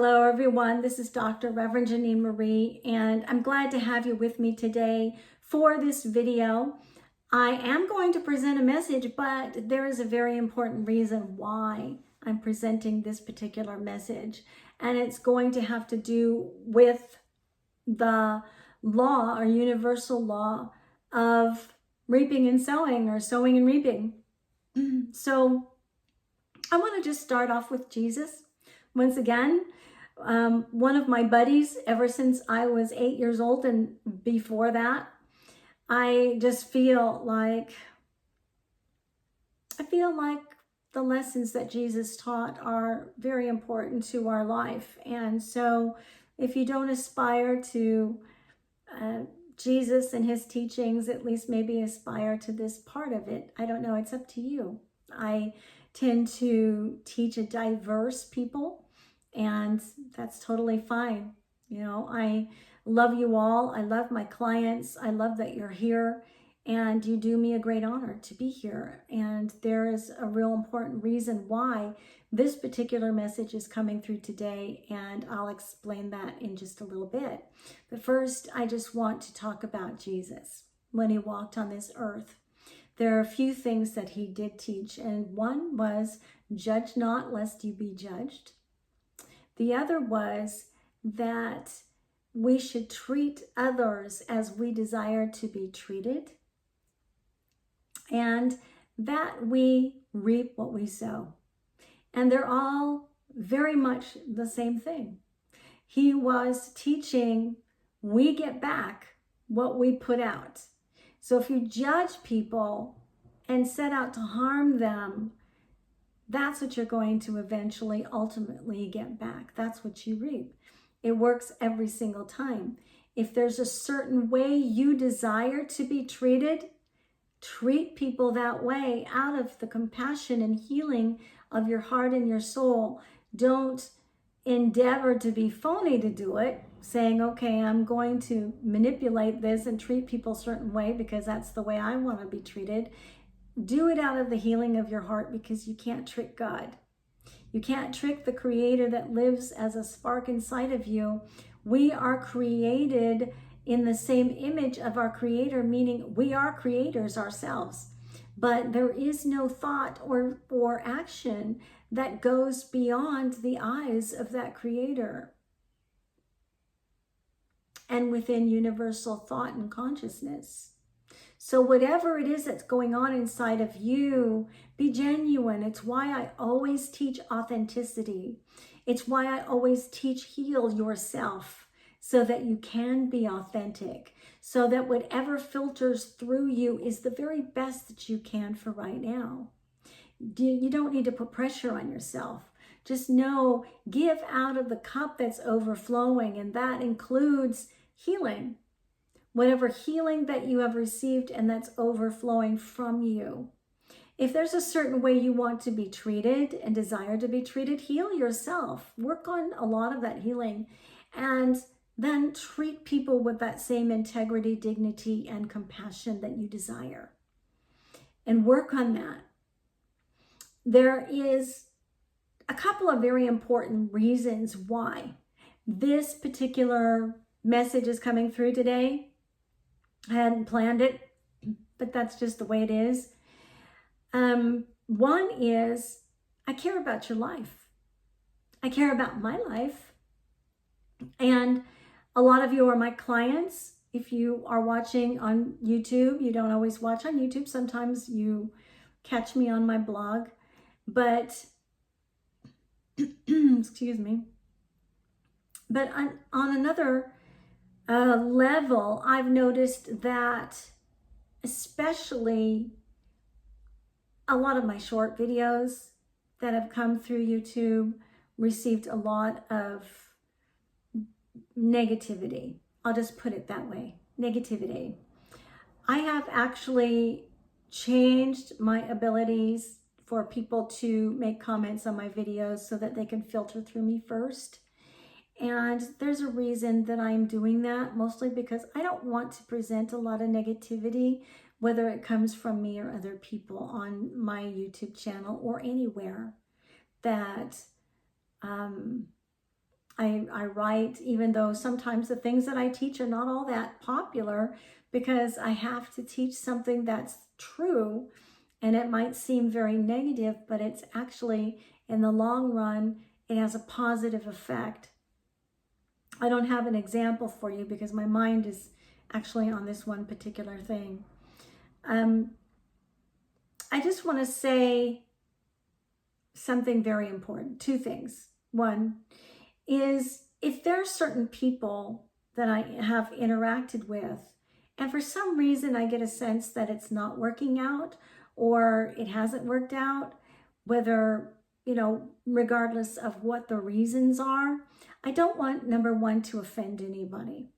Hello, everyone. This is Dr. Reverend Janine Marie, and I'm glad to have you with me today for this video. I am going to present a message, but there is a very important reason why I'm presenting this particular message, and it's going to have to do with the law or universal law of reaping and sowing, or sowing and reaping. So I want to just start off with Jesus. Once again, one of my buddies, ever since I was 8 years old and before that, I feel like the lessons that Jesus taught are very important to our life. And so if you don't aspire to Jesus and his teachings, at least maybe aspire to this part of it. I don't know, it's up to you. I tend to teach a diverse people, and that's totally fine. You know, I love you all. I love my clients. I love that you're here, and you do me a great honor to be here. And there is a real important reason why this particular message is coming through today, and I'll explain that in just a little bit. But first, I just want to talk about Jesus when he walked on this earth. There are a few things that he did teach, and one was, judge not lest you be judged. The other was that we should treat others as we desire to be treated, and that we reap what we sow. And they're all very much the same thing. He was teaching we get back what we put out. So if you judge people and set out to harm them, that's what you're going to eventually, ultimately get back. That's what you reap. It works every single time. If there's a certain way you desire to be treated, treat people that way out of the compassion and healing of your heart and your soul. Don't endeavor to be phony to do it, saying, okay, I'm going to manipulate this and treat people a certain way because that's the way I want to be treated. Do it out of the healing of your heart, because you can't trick God. You can't trick the Creator that lives as a spark inside of you. We are created in the same image of our Creator, meaning we are creators ourselves. But there is no thought or action that goes beyond the eyes of that Creator and within universal thought and consciousness. So whatever it is that's going on inside of you, be genuine. It's why I always teach authenticity. It's why I always teach heal yourself, so that you can be authentic, so that whatever filters through you is the very best that you can for right now. You don't need to put pressure on yourself. Just know, give out of the cup that's overflowing, and that includes healing. Whatever healing that you have received and that's overflowing from you. If there's a certain way you want to be treated and desire to be treated, heal yourself. Work on a lot of that healing, and then treat people with that same integrity, dignity, and compassion that you desire. And work on that. There is a couple of very important reasons why this particular message is coming through today. I hadn't planned it, but that's just the way it is. One is, I care about your life. I care about my life. And a lot of you are my clients. If you are watching on YouTube, you don't always watch on YouTube. Sometimes you catch me on my blog. But, excuse me. But on another level, I've noticed that especially a lot of my short videos that have come through YouTube received a lot of negativity. I'll just put it that way, negativity. I have actually changed my abilities for people to make comments on my videos so that they can filter through me first. And there's a reason that I'm doing that, mostly because I don't want to present a lot of negativity, whether it comes from me or other people on my YouTube channel or anywhere, that I write, even though sometimes the things that I teach are not all that popular, because I have to teach something that's true, and it might seem very negative, but it's actually, in the long run, it has a positive effect. I don't have an example for you because my mind is actually on this one particular thing. I just want to say something very important. Two things. One is, if there are certain people that I have interacted with, and for some reason I get a sense that it's not working out or it hasn't worked out, whether, regardless of what the reasons are, I don't want, number one, to offend anybody.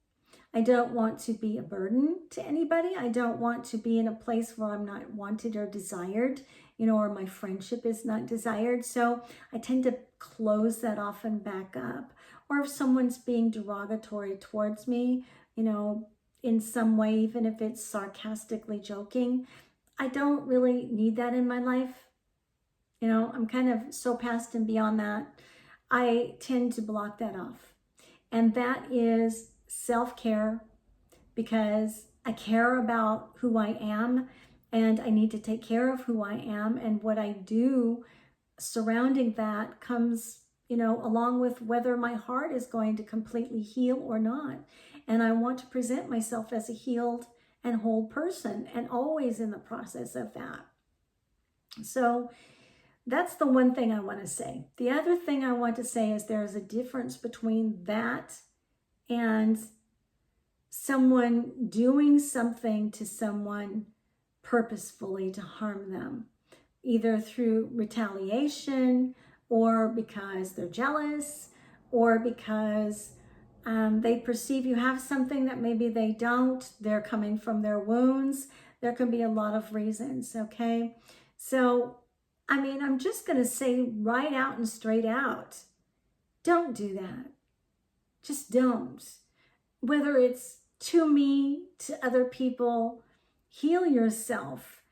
I don't want to be a burden to anybody. I don't want to be in a place where I'm not wanted or desired, or my friendship is not desired. So I tend to close that off and back up. Or if someone's being derogatory towards me, in some way, even if it's sarcastically joking, I don't really need that in my life. I'm kind of so past and beyond that. I tend to block that off. And that is self-care, because I care about who I am and I need to take care of who I am, and what I do surrounding that comes, along with whether my heart is going to completely heal or not. And I want to present myself as a healed and whole person, and always in the process of that. So that's the one thing I want to say. The other thing I want to say is there's a difference between that and someone doing something to someone purposefully to harm them, either through retaliation, or because they're jealous, or because they perceive you have something that maybe they don't. They're coming from their wounds. There can be a lot of reasons, okay? So, I'm just going to say right out and straight out, don't do that. Just don't. Whether it's to me, to other people, heal yourself.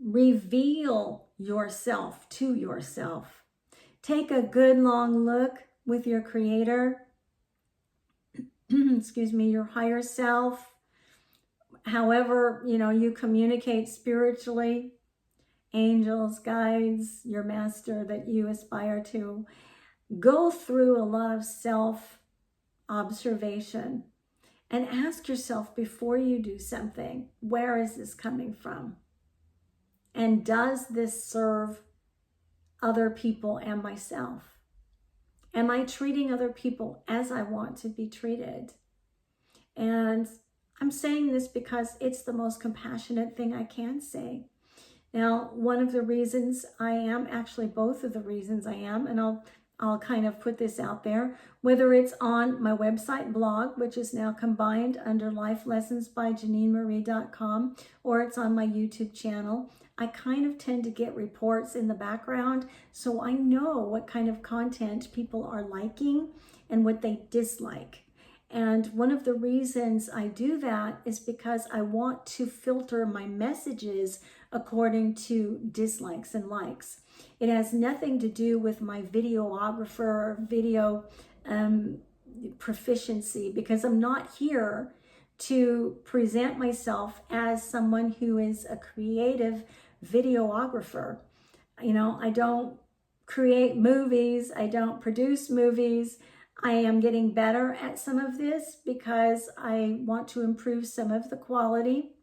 Reveal yourself to yourself. Take a good long look with your Creator, excuse me, your higher self, however, you communicate spiritually, angels, guides, your master that you aspire to. Go through a lot of self-observation and ask yourself before you do something, where is this coming from? And does this serve other people and myself? Am I treating other people as I want to be treated? And I'm saying this because it's the most compassionate thing I can say. Now, one of the reasons I am, actually both of the reasons I am, and I'll kind of put this out there, whether it's on my website blog, which is now combined under lifelessonsbyjanineMarie.com, or it's on my YouTube channel. I kind of tend to get reports in the background, so I know what kind of content people are liking and what they dislike. And one of the reasons I do that is because I want to filter my messages according to dislikes and likes. It has nothing to do with my videographer or video proficiency, because I'm not here to present myself as someone who is a creative videographer. I don't create movies. I don't produce movies. I am getting better at some of this because I want to improve some of the quality.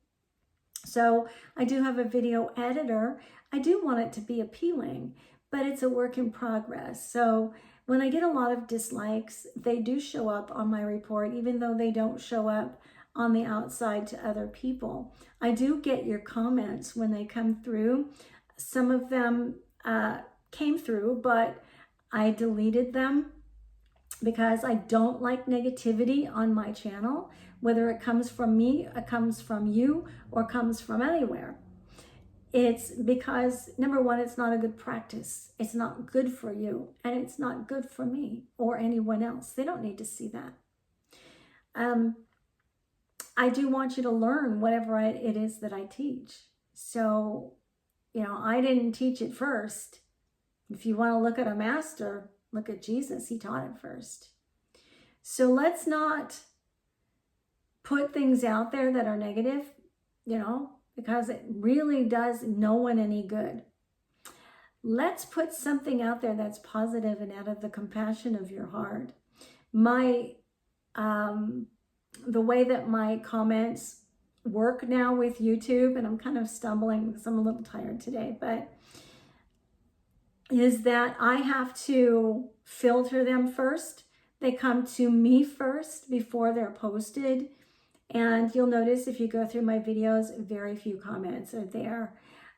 So I do have a video editor. I do want it to be appealing, but it's a work in progress. So when I get a lot of dislikes, they do show up on my report, even though they don't show up on the outside to other people. I do get your comments when they come through. Some of them came through, but I deleted them because I don't like negativity on my channel, whether it comes from me, it comes from you, or comes from anywhere. It's because, number one, it's not a good practice. It's not good for you, and it's not good for me or anyone else. They don't need to see that. I do want you to learn whatever it is that I teach. So, I didn't teach it first. If you want to look at a master, look at Jesus. He taught it first. So let's not put things out there that are negative, because it really does no one any good. Let's put something out there that's positive and out of the compassion of your heart. The way that my comments work now with YouTube, and I'm kind of stumbling because I'm a little tired today, but is that I have to filter them first. They come to me first before they're posted. And you'll notice if you go through my videos, very few comments are there.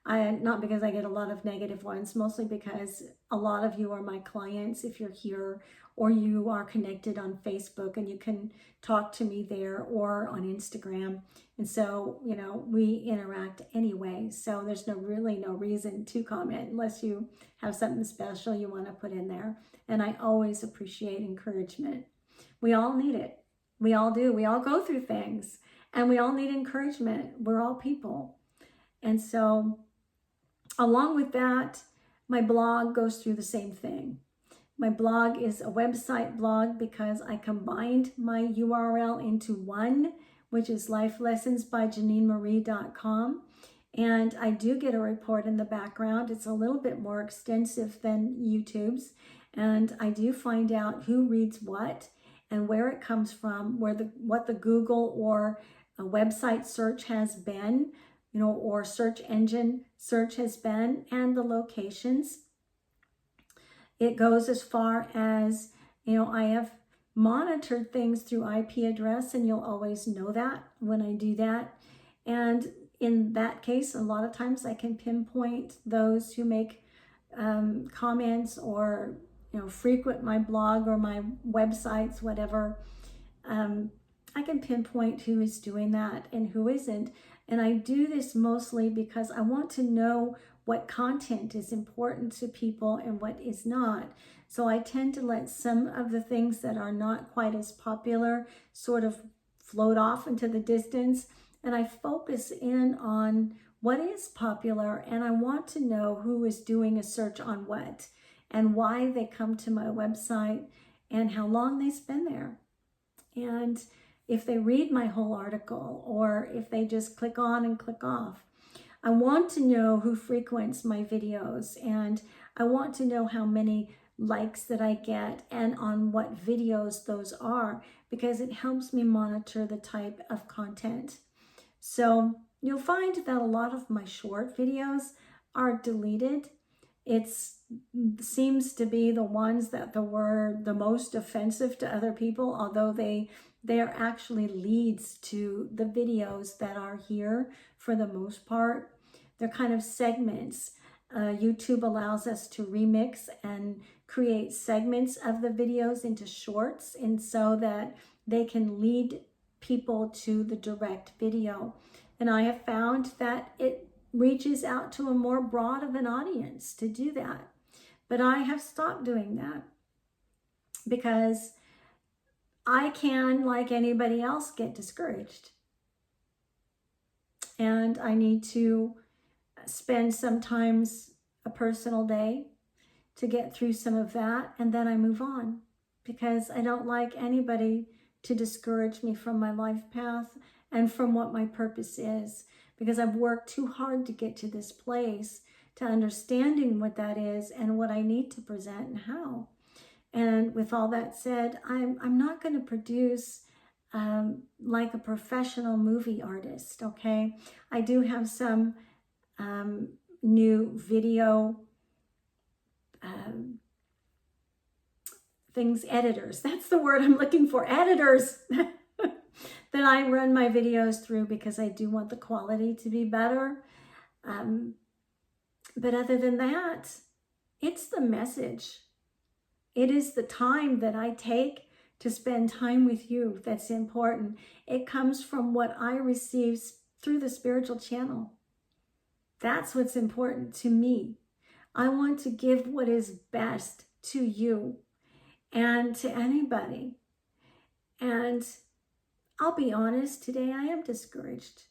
Not because I get a lot of negative ones, mostly because a lot of you are my clients if you're here, or you are connected on Facebook and you can talk to me there, or on Instagram. And so, we interact anyway. So there's really no reason to comment unless you have something special you want to put in there. And I always appreciate encouragement. We all need it. We all do. We all go through things and we all need encouragement. We're all people. And so along with that, my blog goes through the same thing. My blog is a website blog because I combined my URL into one, which is lifelessonsbyjaninemarie.com. And I do get a report in the background. It's a little bit more extensive than YouTube's. And I do find out who reads what and where it comes from, what the Google or a website search has been, or search engine search has been, and the locations. It goes as far as, I have monitored things through IP address, and you'll always know that when I do that. And in that case, a lot of times I can pinpoint those who make comments or frequent my blog or my websites, whatever. I can pinpoint who is doing that and who isn't. And I do this mostly because I want to know what content is important to people and what is not. So I tend to let some of the things that are not quite as popular sort of float off into the distance. And I focus in on what is popular. And I want to know who is doing a search on what and why they come to my website and how long they spend there. And if they read my whole article or if they just click on and click off. I want to know who frequents my videos, and I want to know how many likes that I get and on what videos those are, because it helps me monitor the type of content. So you'll find that a lot of my short videos are deleted. It seems to be the ones that were the most offensive to other people, although they are actually leads to the videos that are here for the most part. They're kind of segments. YouTube allows us to remix and create segments of the videos into shorts, and so that they can lead people to the direct video. And I have found that it reaches out to a more broad of an audience to do that. But I have stopped doing that because I can, like anybody else, get discouraged. And I need to spend sometimes a personal day to get through some of that, and then I move on, because I don't like anybody to discourage me from my life path and from what my purpose is, because I've worked too hard to get to this place, to understanding what that is and what I need to present and how. And with all that said, I'm not going to produce like a professional movie artist, okay? I do have some new video editors. That's the word I'm looking for, editors, that I run my videos through, because I do want the quality to be better. But other than that, it's the message. It is the time that I take to spend time with you that's important. It comes from what I receive through the spiritual channel. That's what's important to me. I want to give what is best to you and to anybody. And I'll be honest, today I am discouraged.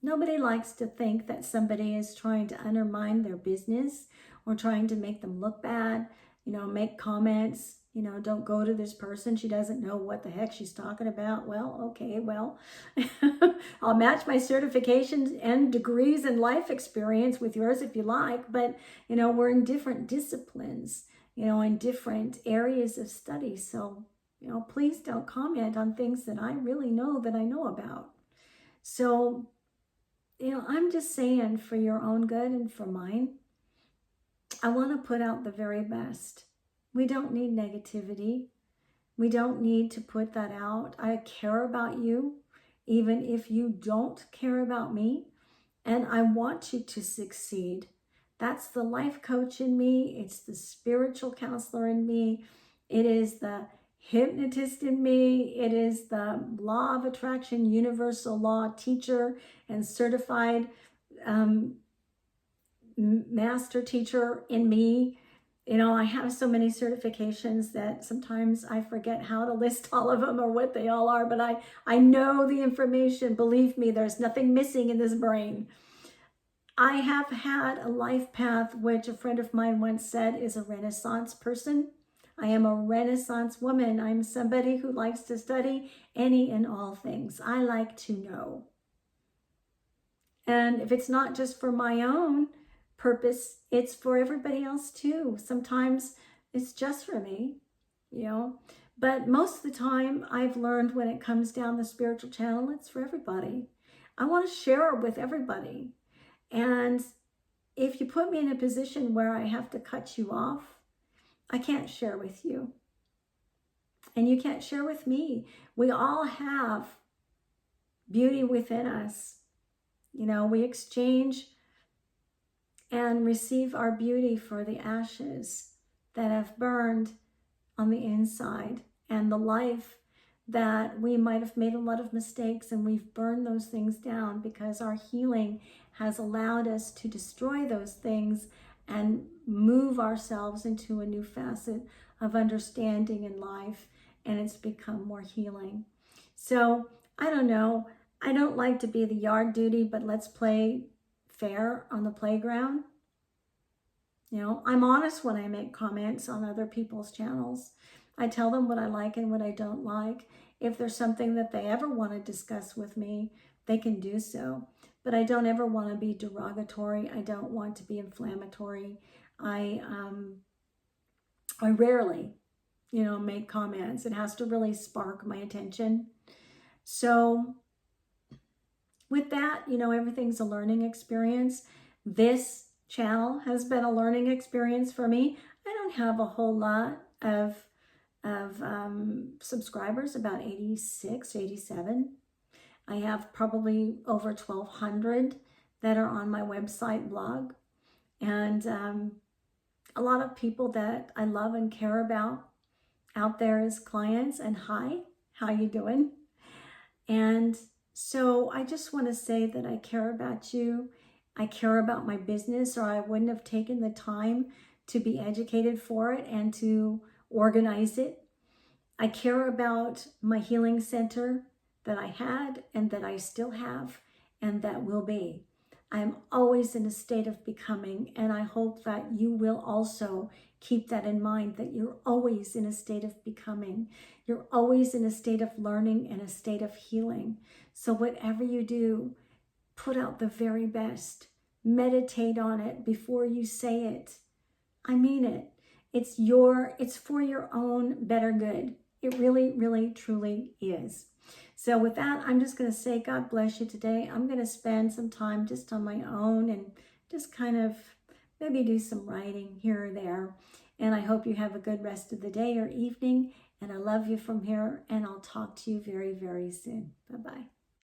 Nobody likes to think that somebody is trying to undermine their business or trying to make them look bad, make comments Don't go to this person. She doesn't know what the heck she's talking about. Well, okay, well, I'll match my certifications and degrees and life experience with yours if you like. But, we're in different disciplines, in different areas of study. So, please don't comment on things that I really know that I know about. So, I'm just saying, for your own good and for mine, I want to put out the very best. We don't need negativity. We don't need to put that out. I care about you, even if you don't care about me. And I want you to succeed. That's the life coach in me. It's the spiritual counselor in me. It is the hypnotist in me. It is the law of attraction, universal law teacher and certified master teacher in me. I have so many certifications that sometimes I forget how to list all of them or what they all are, but I know the information. Believe me, there's nothing missing in this brain. I have had a life path, which a friend of mine once said is a Renaissance person. I am a Renaissance woman. I'm somebody who likes to study any and all things. I like to know. And if it's not just for my own purpose, it's for everybody else too. Sometimes it's just for me, but most of the time I've learned when it comes down the spiritual channel, it's for everybody. I want to share with everybody. And if you put me in a position where I have to cut you off, I can't share with you. And you can't share with me. We all have beauty within us. We exchange and receive our beauty for the ashes that have burned on the inside, and the life that we might have made a lot of mistakes, and we've burned those things down because our healing has allowed us to destroy those things and move ourselves into a new facet of understanding in life, and it's become more healing. So I don't know. I don't like to be the yard duty, but let's play fair on the playground. I'm honest when I make comments on other people's channels. I tell them what I like and what I don't like. If there's something that they ever want to discuss with me, they can do so. But I don't ever want to be derogatory. I don't want to be inflammatory. I rarely, make comments. It has to really spark my attention. So with that, everything's a learning experience. This channel has been a learning experience for me. I don't have a whole lot of subscribers, about 86, 87. I have probably over 1,200 that are on my website blog. And a lot of people that I love and care about out there as clients. And hi, how you doing? And so I just want to say that I care about you. I care about my business, or I wouldn't have taken the time to be educated for it and to organize it. I care about my healing center that I had and that I still have and that will be. I'm always in a state of becoming, and I hope that you will also keep that in mind, that you're always in a state of becoming. You're always in a state of learning and a state of healing. So whatever you do, put out the very best. Meditate on it before you say it. I mean it. It's for your own better good. It really, really, truly is. So with that, I'm just going to say God bless you today. I'm going to spend some time just on my own and just kind of maybe do some writing here or there. And I hope you have a good rest of the day or evening. And I love you from here. And I'll talk to you very, very soon. Bye-bye.